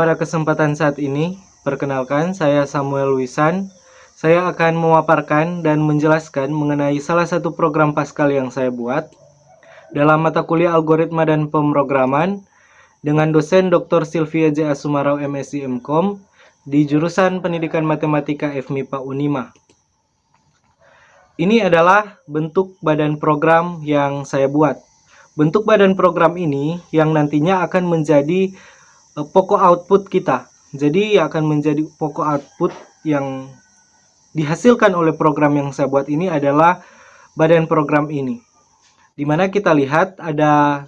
Pada kesempatan saat ini, perkenalkan saya Samuel Wisan. Saya akan memaparkan dan menjelaskan mengenai salah satu program Pascal yang saya buat dalam mata kuliah Algoritma dan Pemrograman dengan dosen Dr. Sylvia J. Asumarau MSc MKom di jurusan Pendidikan Matematika FMIPA Unima. Ini adalah bentuk badan program yang saya buat. Bentuk badan program ini yang nantinya akan menjadi pokok output kita. Jadi akan menjadi pokok output yang dihasilkan oleh program yang saya buat ini adalah badan program ini. Dimana kita lihat ada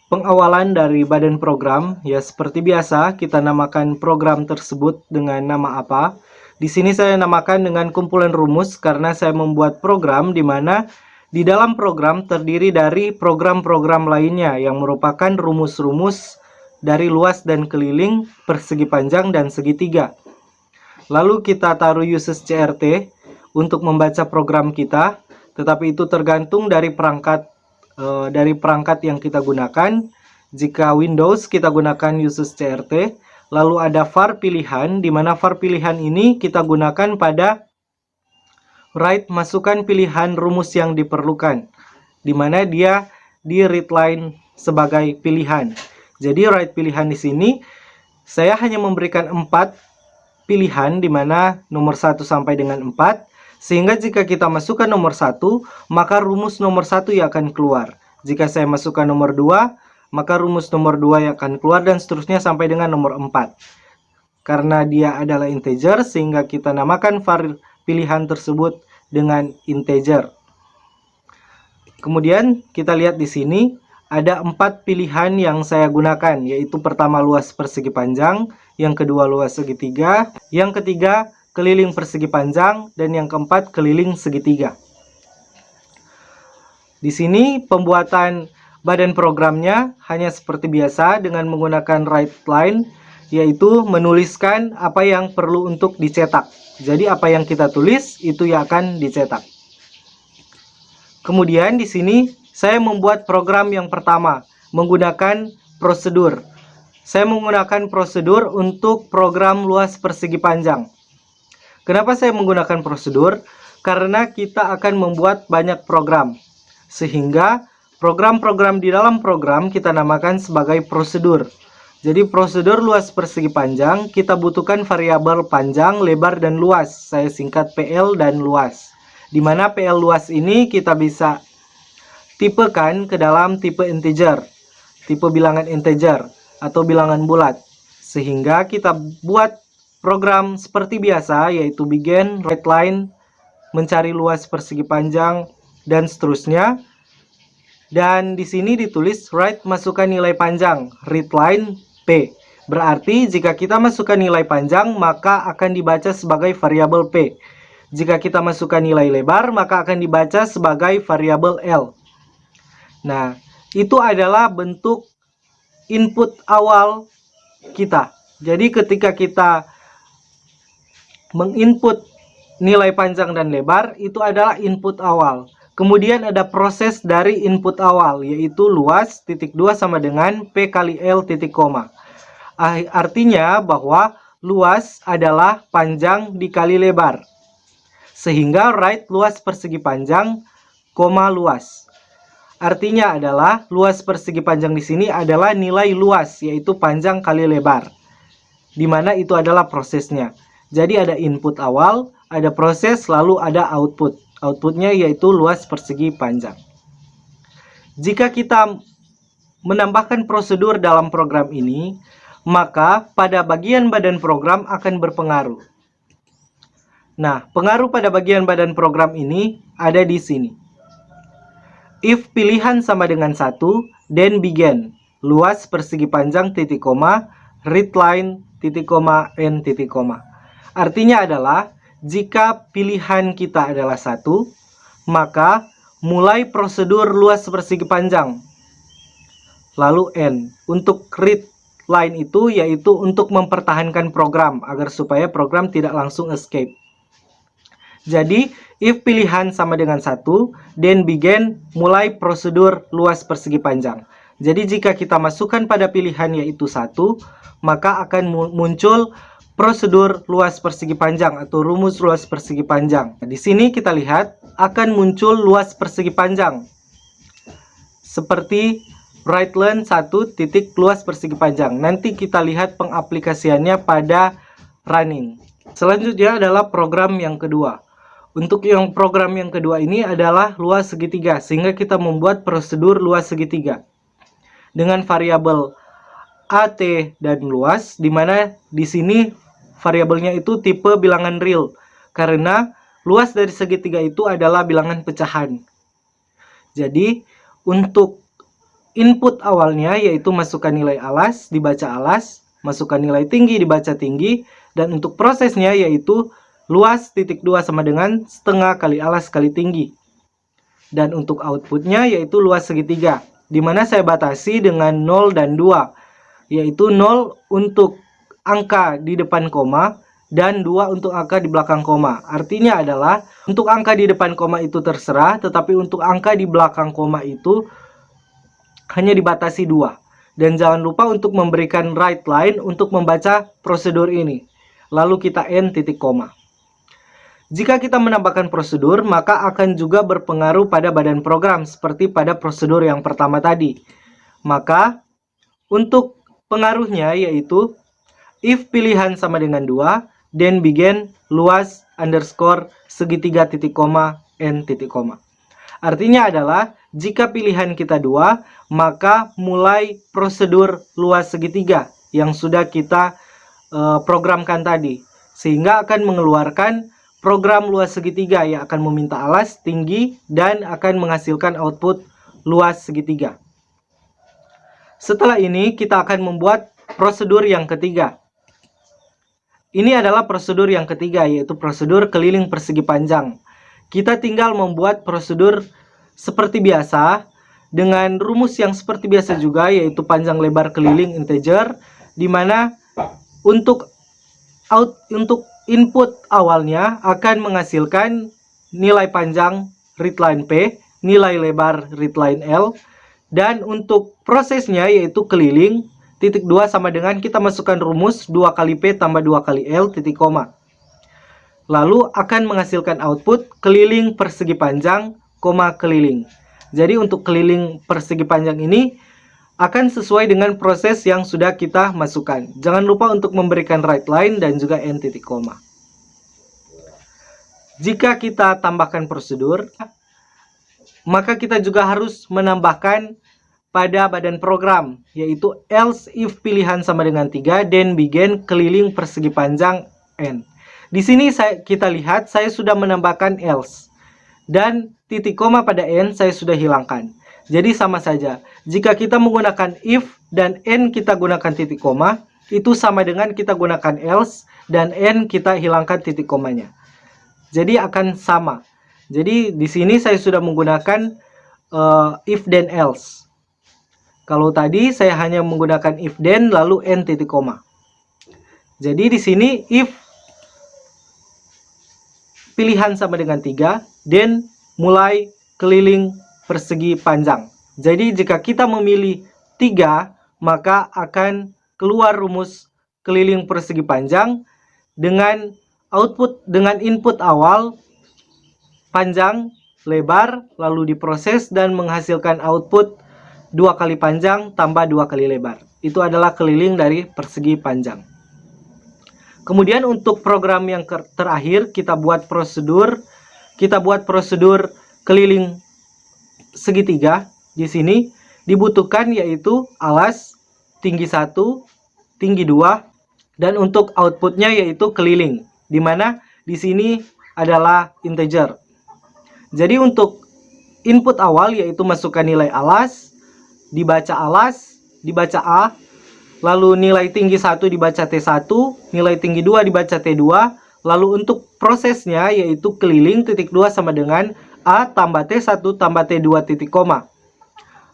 pengawalan dari badan program, ya seperti biasa kita namakan program tersebut dengan nama apa. Di sini saya namakan dengan kumpulan rumus karena saya membuat program di mana di dalam program terdiri dari program-program lainnya yang merupakan rumus-rumus dari luas dan keliling, persegi panjang, dan segitiga. Lalu kita taruh uses CRT untuk membaca program kita, tetapi itu tergantung dari perangkat yang kita gunakan. Jika Windows kita gunakan uses CRT, lalu ada var pilihan, di mana var pilihan ini kita gunakan pada write masukkan pilihan rumus yang diperlukan, di mana dia di read line sebagai pilihan. Jadi write pilihan di sini saya hanya memberikan 4 pilihan di mana nomor 1 sampai dengan 4, sehingga jika kita masukkan nomor 1, maka rumus nomor 1 yang akan keluar. Jika saya masukkan nomor 2, maka rumus nomor 2 yang akan keluar dan seterusnya sampai dengan nomor 4. Karena dia adalah integer, sehingga kita namakan var pilihan tersebut dengan integer. Kemudian kita lihat di sini ada 4 pilihan yang saya gunakan, yaitu pertama luas persegi panjang, yang kedua luas segitiga, yang ketiga keliling persegi panjang, dan yang keempat keliling segitiga. Di sini pembuatan badan programnya hanya seperti biasa dengan menggunakan write line, yaitu menuliskan apa yang perlu untuk dicetak. Jadi apa yang kita tulis itu yang akan dicetak. Kemudian di sini saya membuat program yang pertama menggunakan prosedur. Saya menggunakan prosedur untuk program luas persegi panjang. Kenapa saya menggunakan prosedur? Karena kita akan membuat banyak program. Sehingga program-program di dalam program kita namakan sebagai prosedur. Jadi prosedur luas persegi panjang kita butuhkan variabel panjang, lebar, dan luas. Saya singkat PL dan luas. Di mana PL luas ini kita bisa tipekan ke dalam tipe integer, tipe bilangan integer atau bilangan bulat. Sehingga kita buat program seperti biasa, yaitu begin, write line, mencari luas persegi panjang, dan seterusnya. Dan di sini ditulis write masukkan nilai panjang, read line P. Berarti jika kita masukkan nilai panjang, maka akan dibaca sebagai variabel P. Jika kita masukkan nilai lebar, maka akan dibaca sebagai variabel L. Nah, itu adalah bentuk input awal kita. Jadi ketika kita menginput nilai panjang dan lebar, itu adalah input awal. Kemudian ada proses dari input awal, yaitu luas titik 2 sama dengan P kali L titik koma. Artinya bahwa luas adalah panjang dikali lebar. Sehingga write luas persegi panjang, koma luas. Artinya adalah luas persegi panjang di sini adalah nilai luas, yaitu panjang kali lebar. Di mana itu adalah prosesnya. Jadi ada input awal, ada proses, lalu ada output. Outputnya yaitu luas persegi panjang. Jika kita menambahkan prosedur dalam program ini, maka pada bagian badan program akan berpengaruh. Nah, pengaruh pada bagian badan program ini ada di sini. If pilihan sama dengan 1, then begin, luas persegi panjang titik koma, read line titik koma, n titik koma. Artinya adalah, jika pilihan kita adalah 1, maka mulai prosedur luas persegi panjang. Lalu n. Untuk read line itu yaitu untuk mempertahankan program, agar supaya program tidak langsung escape. Jadi, if pilihan sama dengan 1, then begin, mulai prosedur luas persegi panjang. Jadi jika kita masukkan pada pilihan yaitu 1, maka akan muncul prosedur luas persegi panjang atau rumus luas persegi panjang. Di sini kita lihat akan muncul luas persegi panjang. Seperti write len 1 titik luas persegi panjang. Nanti kita lihat pengaplikasiannya pada running. Selanjutnya adalah program yang kedua. Untuk yang program yang kedua ini adalah luas segitiga, sehingga kita membuat prosedur luas segitiga dengan variabel AT dan luas, di mana di sini variabelnya itu tipe bilangan real, karena luas dari segitiga itu adalah bilangan pecahan. Jadi untuk input awalnya yaitu masukkan nilai alas, dibaca alas, masukkan nilai tinggi, dibaca tinggi, dan untuk prosesnya yaitu luas titik 2 sama dengan setengah kali alas kali tinggi. Dan untuk outputnya yaitu luas segitiga, di mana saya batasi dengan 0 dan 2, yaitu 0 untuk angka di depan koma dan 2 untuk angka di belakang koma. Artinya adalah untuk angka di depan koma itu terserah, tetapi untuk angka di belakang koma itu hanya dibatasi 2. Dan jangan lupa untuk memberikan write line untuk membaca prosedur ini. Lalu kita end titik koma. Jika kita menambahkan prosedur, maka akan juga berpengaruh pada badan program seperti pada prosedur yang pertama tadi. Maka untuk pengaruhnya yaitu if pilihan sama dengan 2, then begin luas underscore segitiga titik koma n titik koma. Artinya adalah jika pilihan kita 2, maka mulai prosedur luas segitiga yang sudah kita programkan tadi, sehingga akan mengeluarkan program luas segitiga yang akan meminta alas tinggi dan akan menghasilkan output luas segitiga. Setelah ini kita akan membuat prosedur yang ketiga. Ini adalah prosedur yang ketiga, yaitu prosedur keliling persegi panjang. Kita tinggal membuat prosedur seperti biasa dengan rumus yang seperti biasa juga, yaitu panjang lebar keliling integer, di mana untuk input awalnya akan menghasilkan nilai panjang readline P, nilai lebar readline L, dan untuk prosesnya yaitu keliling titik 2 sama dengan kita masukkan rumus 2 kali P tambah 2 kali L titik koma. Lalu akan menghasilkan output keliling persegi panjang, koma keliling. Jadi untuk keliling persegi panjang ini akan sesuai dengan proses yang sudah kita masukkan. Jangan lupa untuk memberikan write line dan juga end titik koma. Jika kita tambahkan prosedur, maka kita juga harus menambahkan pada badan program, yaitu else if pilihan sama dengan 3, then begin keliling persegi panjang n. Di sini kita lihat saya sudah menambahkan else, dan titik koma pada n saya sudah hilangkan. Jadi sama saja, jika kita menggunakan if dan n kita gunakan titik koma, itu sama dengan kita gunakan else dan n kita hilangkan titik komanya. Jadi akan sama. Jadi di sini saya sudah menggunakan if dan else. Kalau tadi saya hanya menggunakan if then lalu n titik koma. Jadi di sini if pilihan sama dengan 3, then mulai keliling persegi panjang. Jadi jika kita memilih 3, maka akan keluar rumus keliling persegi panjang dengan output dengan input awal panjang, lebar, lalu diproses dan menghasilkan output 2 kali panjang tambah 2 kali lebar. Itu adalah keliling dari persegi panjang. Kemudian untuk program yang terakhir kita buat prosedur keliling segitiga. Di sini dibutuhkan yaitu alas tinggi 1, tinggi 2, dan untuk outputnya yaitu keliling, di mana di sini adalah integer. Jadi untuk input awal yaitu masukkan nilai alas, dibaca A, lalu nilai tinggi 1 dibaca T1, nilai tinggi 2 dibaca T2, lalu untuk prosesnya yaitu keliling titik 2 sama dengan A tambah T1 tambah T2 titik koma.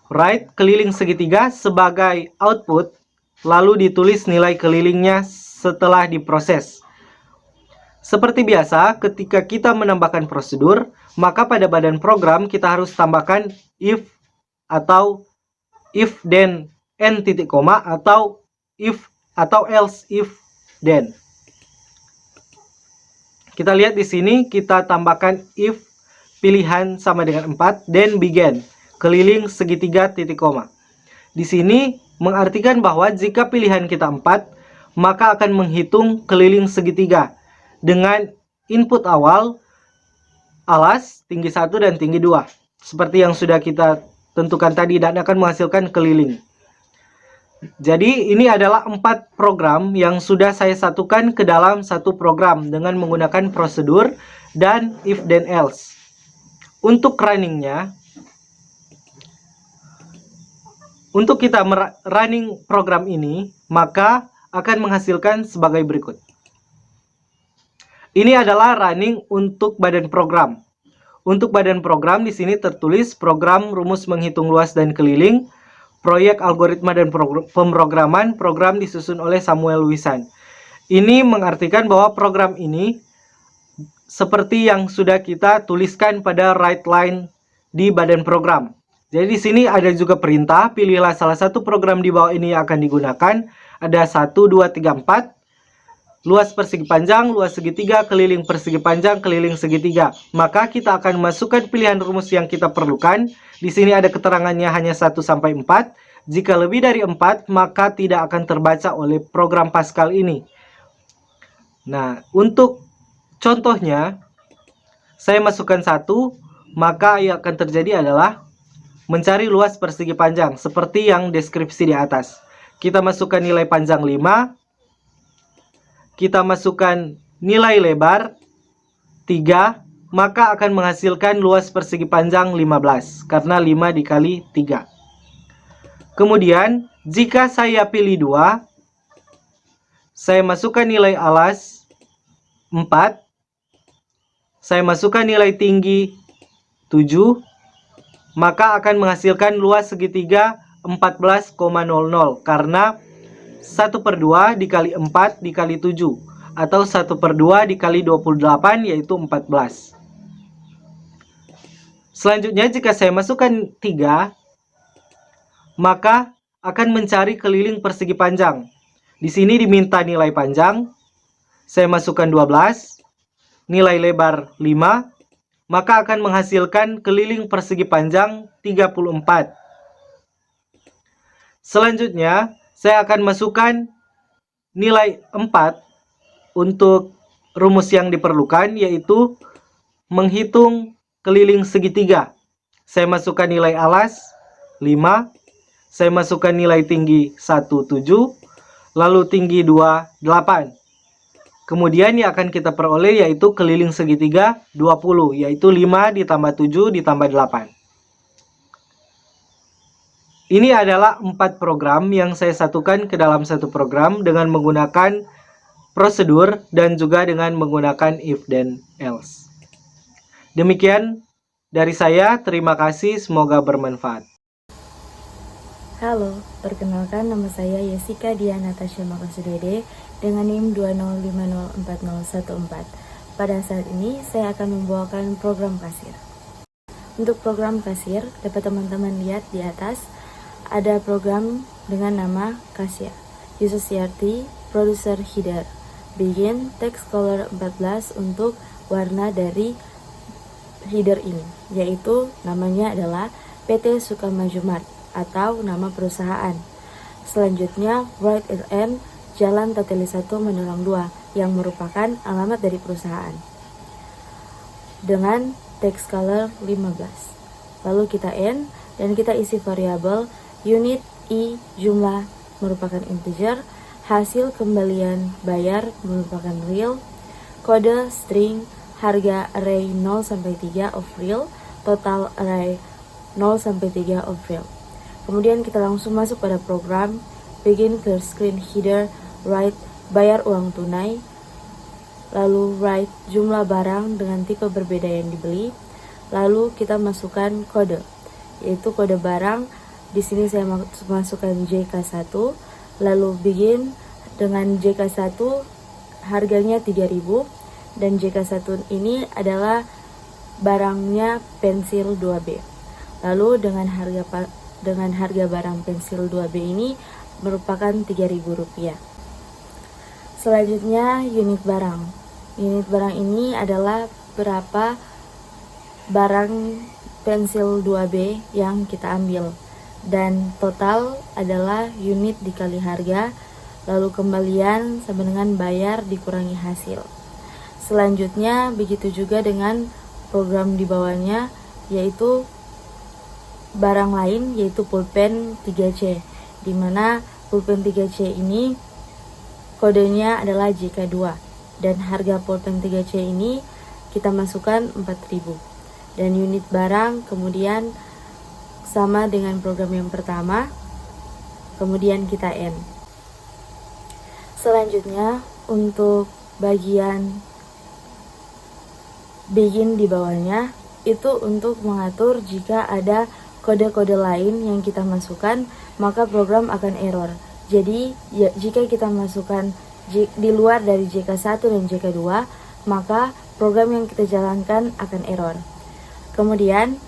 Write keliling segitiga sebagai output, lalu ditulis nilai kelilingnya setelah diproses. Seperti biasa, ketika kita menambahkan prosedur, maka pada badan program kita harus tambahkan if atau if then n titik koma atau if atau else if then. Kita lihat di sini kita tambahkan if pilihan sama dengan 4 then begin keliling segitiga titik koma. Di sini mengartikan bahwa jika pilihan kita 4 maka akan menghitung keliling segitiga dengan input awal alas tinggi 1 dan tinggi 2 seperti yang sudah kita tentukan tadi dan akan menghasilkan keliling. Jadi ini adalah 4 program yang sudah saya satukan ke dalam satu program dengan menggunakan prosedur dan if then else. Untuk runningnya, untuk kita running program ini, maka akan menghasilkan sebagai berikut. Ini adalah running untuk badan program. Untuk badan program di sini tertulis program rumus menghitung luas dan keliling, proyek algoritma dan pemrograman, program disusun oleh Samuel Wisan. Ini mengartikan bahwa program ini seperti yang sudah kita tuliskan pada write line di badan program. Jadi di sini ada juga perintah, pilihlah salah satu program di bawah ini yang akan digunakan. Ada 1, 2, 3, 4. Luas persegi panjang, luas segitiga, keliling persegi panjang, keliling segitiga. Maka kita akan masukkan pilihan rumus yang kita perlukan. Di sini ada keterangannya hanya 1 sampai 4. Jika lebih dari 4, maka tidak akan terbaca oleh program Pascal ini. Nah, untuk contohnya, saya masukkan 1, maka yang akan terjadi adalah mencari luas persegi panjang, seperti yang deskripsi di atas. Kita masukkan nilai panjang 5, kita masukkan nilai lebar 3, maka akan menghasilkan luas persegi panjang 15, karena 5 dikali 3. Kemudian, jika saya pilih 2, saya masukkan nilai alas 4, saya masukkan nilai tinggi 7, maka akan menghasilkan luas segitiga 14,00 karena 1/2 dikali 4 dikali 7 atau 1/2 dikali 28 yaitu 14. Selanjutnya jika saya masukkan 3, maka akan mencari keliling persegi panjang. Di sini diminta nilai panjang, saya masukkan 12, nilai lebar 5, maka akan menghasilkan keliling persegi panjang 34. Selanjutnya, saya akan masukkan nilai 4 untuk rumus yang diperlukan, yaitu menghitung keliling segitiga. Saya masukkan nilai alas 5, saya masukkan nilai tinggi 1, 7, lalu tinggi 2, 8. Kemudian yang akan kita peroleh yaitu keliling segitiga 20, yaitu 5 ditambah 7 ditambah 8. Ini adalah 4 program yang saya satukan ke dalam satu program dengan menggunakan prosedur dan juga dengan menggunakan if then else. Demikian dari saya, terima kasih, semoga bermanfaat. Halo, perkenalkan nama saya Yesika Diana Tasya Makasudede dengan NIM 205040114. Pada saat ini saya akan membawakan program kasir. Untuk program kasir, dapat teman-teman lihat di atas, ada program dengan nama Kasya, user CRT, producer header, begin text color 14 untuk warna dari header ini, yaitu namanya adalah PT Sukamaju atau nama perusahaan. Selanjutnya, write RN Jalan Tateli 1 Menerang 2 yang merupakan alamat dari perusahaan dengan text color 15. Lalu kita end dan kita isi variabel unit I jumlah merupakan integer, hasil kembalian bayar merupakan real, kode string harga array 0 sampai 3 of real, total array 0 sampai 3 of real. Kemudian kita langsung masuk pada program begin clear screen header, write bayar uang tunai, lalu write jumlah barang dengan tipe berbeda yang dibeli, lalu kita masukkan kode, yaitu kode barang. Di sini saya masukkan JK1, lalu begin dengan JK1 harganya 3.000 dan JK1 ini adalah barangnya pensil 2B. Lalu dengan harga dengan harga barang pensil 2B ini merupakan Rp3.000. Selanjutnya unit barang. Unit barang ini adalah berapa barang pensil 2B yang kita ambil, dan total adalah unit dikali harga, lalu kembalian sama dengan bayar dikurangi hasil. Selanjutnya begitu juga dengan program di bawahnya, yaitu barang lain, yaitu pulpen 3C, di mana pulpen 3C ini kodenya adalah JK2, dan harga pulpen 3C ini kita masukkan 4.000. Dan unit barang kemudian sama dengan program yang pertama, kemudian kita N. Selanjutnya untuk bagian begin di bawahnya itu untuk mengatur jika ada kode-kode lain yang kita masukkan, maka program akan error. Jadi jika kita masukkan di luar dari JK1 dan JK2, maka program yang kita jalankan akan error. Kemudian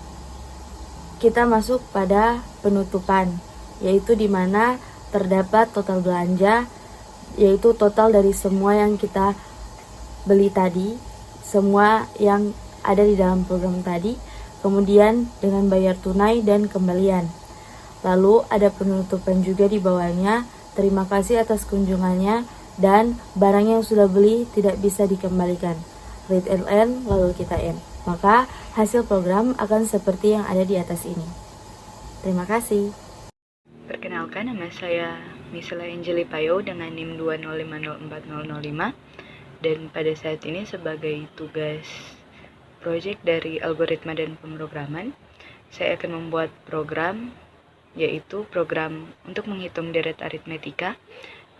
kita masuk pada penutupan, yaitu di mana terdapat total belanja, yaitu total dari semua yang kita beli tadi, semua yang ada di dalam program tadi, kemudian dengan bayar tunai dan kembalian. Lalu ada penutupan juga di bawahnya, terima kasih atas kunjungannya, dan barang yang sudah beli tidak bisa dikembalikan. Read and end, lalu kita end. Maka hasil program akan seperti yang ada di atas ini. Terima kasih. Perkenalkan, nama saya Misela Angeli Payo dengan NIM 2050405, dan pada saat ini sebagai tugas proyek dari algoritma dan pemrograman, saya akan membuat program, yaitu program untuk menghitung deret aritmetika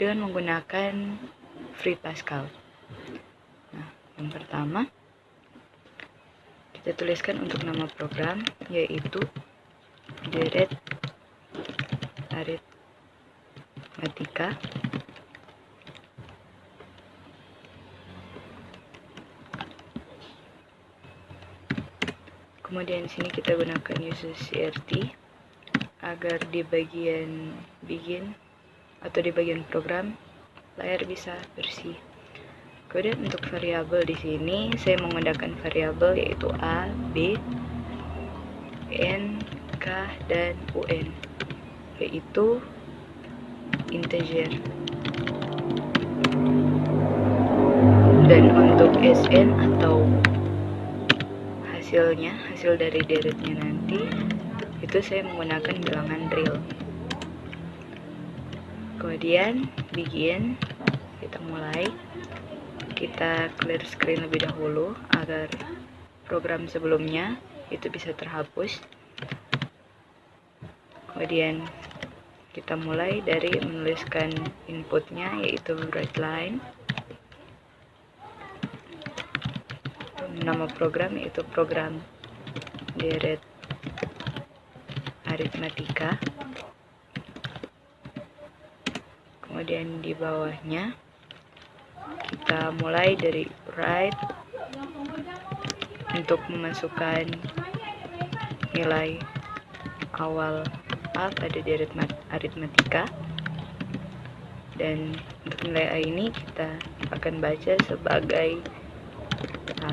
dengan menggunakan Free Pascal. Nah, yang pertama kita tuliskan untuk nama program, yaitu deret aritmetika. Kemudian di sini kita gunakan uses CRT agar di bagian begin atau di bagian program layar bisa bersih. Kemudian untuk variabel di sini saya menggunakan variabel yaitu A, B, N, K, dan UN, yaitu integer. Dan untuk SN atau hasil dari deretnya nanti, itu saya menggunakan bilangan real. Kemudian begin, kita mulai. Kita clear screen lebih dahulu agar program sebelumnya itu bisa terhapus. Kemudian kita mulai dari menuliskan inputnya, yaitu write line. Nama program yaitu program deret aritmetika. Kemudian di bawahnya kita mulai dari write untuk memasukkan nilai awal A pada deret aritmetika, dan untuk nilai A ini kita akan baca sebagai A.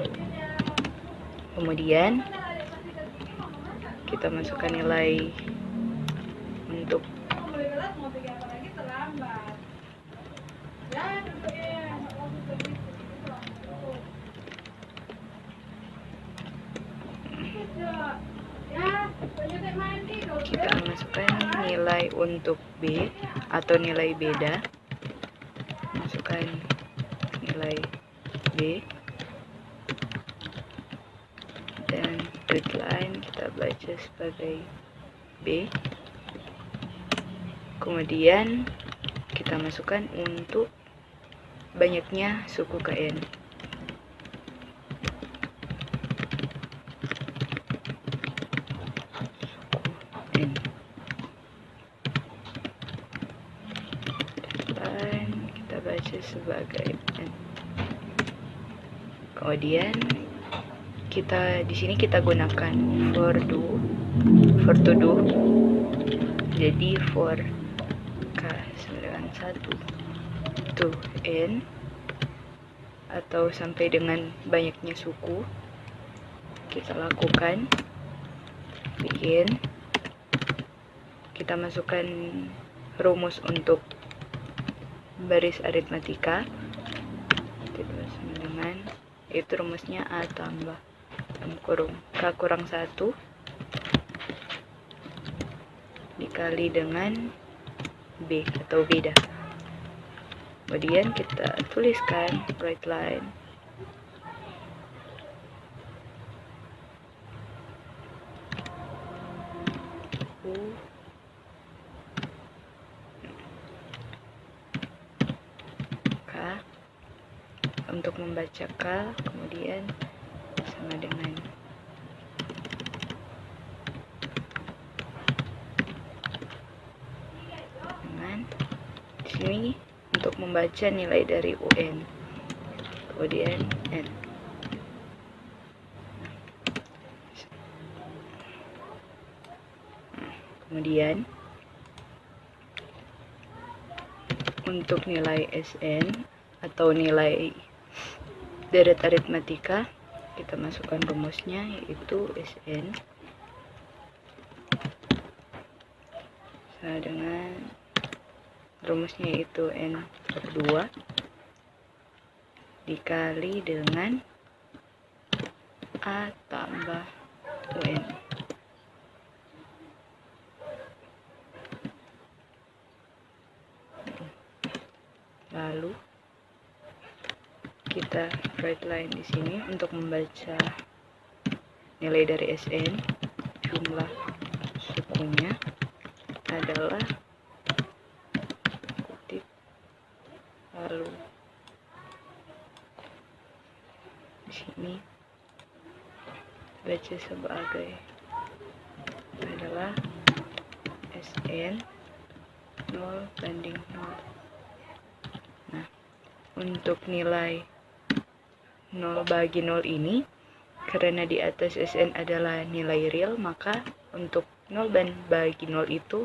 Kemudian kita masukkan nilai untuk kita masukkan nilai untuk B atau nilai beda. Masukkan nilai B, dan read line kita baca sebagai B. Kemudian kita masukkan untuk banyaknya suku KN. Kita baca sebagai N. Kemudian kita di sini kita gunakan for to do Jadi for K sama dengan 1 to N atau sampai dengan banyaknya suku, kita lakukan begin. Kita masukkan rumus untuk baris aritmatika, itu sama dengan, itu rumusnya A tambah dalam kurung K kurang 1 dikali dengan B atau beda. Kemudian kita tuliskan right line U K untuk membaca K, kemudian sama dengan di sini untuk membaca nilai dari UN, kemudian N. Kemudian untuk nilai SN atau nilai deret aritmatika, kita masukkan rumusnya, yaitu SN sama dengan rumusnya, yaitu N per 2 dikali dengan A tambah UN. Lalu kita right line di sini untuk membaca nilai dari SN. Jumlah sukunya adalah kutip, lalu di sini baca sebagai adalah SN 0 banding 0. Nah, untuk nilai 0 bagi 0 ini, karena di atas SN adalah nilai real, maka untuk 0 bagi 0 itu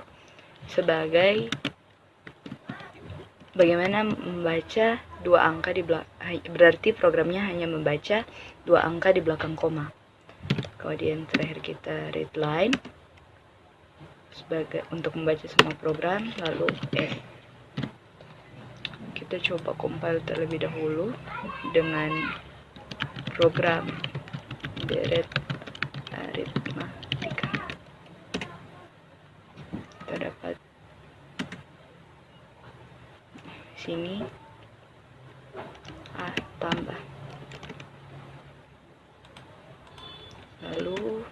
sebagai bagaimana membaca dua angka di belakang, berarti programnya hanya membaca dua angka di belakang koma. Kemudian terakhir kita read line sebagai untuk membaca semua program, lalu kita coba compile terlebih dahulu dengan program deret aritmatika. Kita dapat sini A tambah, lalu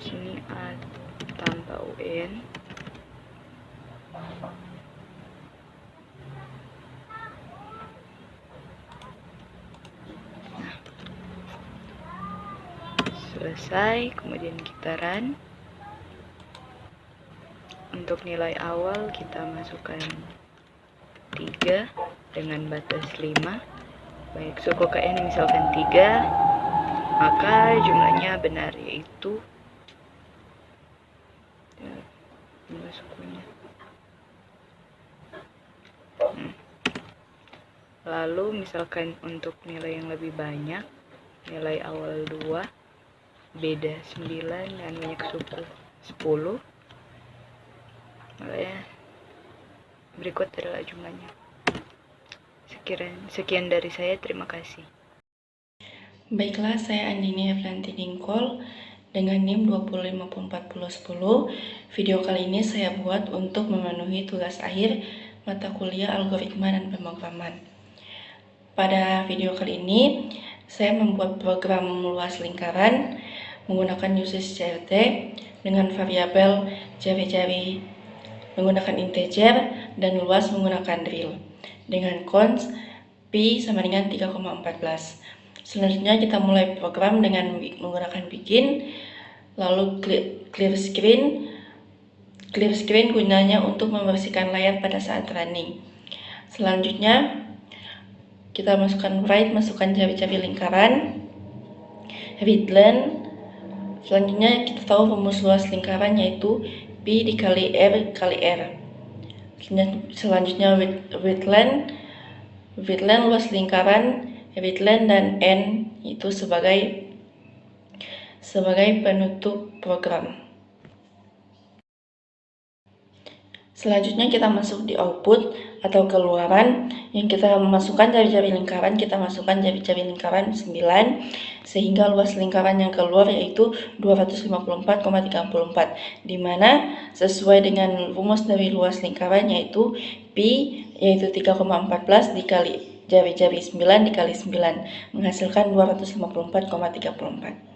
sini A tambah UN, selesai. Kemudian kita run. Untuk nilai awal kita masukkan 3 dengan batas 5. Baik suku KN misalkan 3, maka jumlahnya benar, yaitu jumlah sukunya. Lalu misalkan untuk nilai yang lebih banyak, nilai awal 2 beda 9 dan banyak suku 10, maka berikut adalah jumlahnya. Sekian dari saya, terima kasih. Baiklah, saya Andini Evlanti Dingkol dengan NIM 2054010. Video kali ini saya buat untuk memenuhi tugas akhir mata kuliah algoritma dan pemrograman. Pada video kali ini, saya membuat program luas lingkaran menggunakan usage CRT dengan variabel jari-jari menggunakan integer dan luas menggunakan real dengan cons pi sama dengan 3,14. Selanjutnya kita mulai program dengan menggunakan begin, lalu clear screen gunanya untuk membersihkan layar pada saat running. Selanjutnya kita masukkan write, masukkan jari-jari lingkaran, readline, Selanjutnya kita tahu rumus luas lingkaran yaitu Pi dikali R kali R. Selanjutnya width length luas lingkaran, width length dan N itu sebagai penutup program. Selanjutnya kita masuk di output atau keluaran, yang kita masukkan jari-jari lingkaran, kita masukkan jari-jari lingkaran 9, sehingga luas lingkaran yang keluar yaitu 254,34, di mana sesuai dengan rumus dari luas lingkaran yaitu Pi yaitu 3,14 dikali jari-jari 9 dikali 9 menghasilkan 254,34.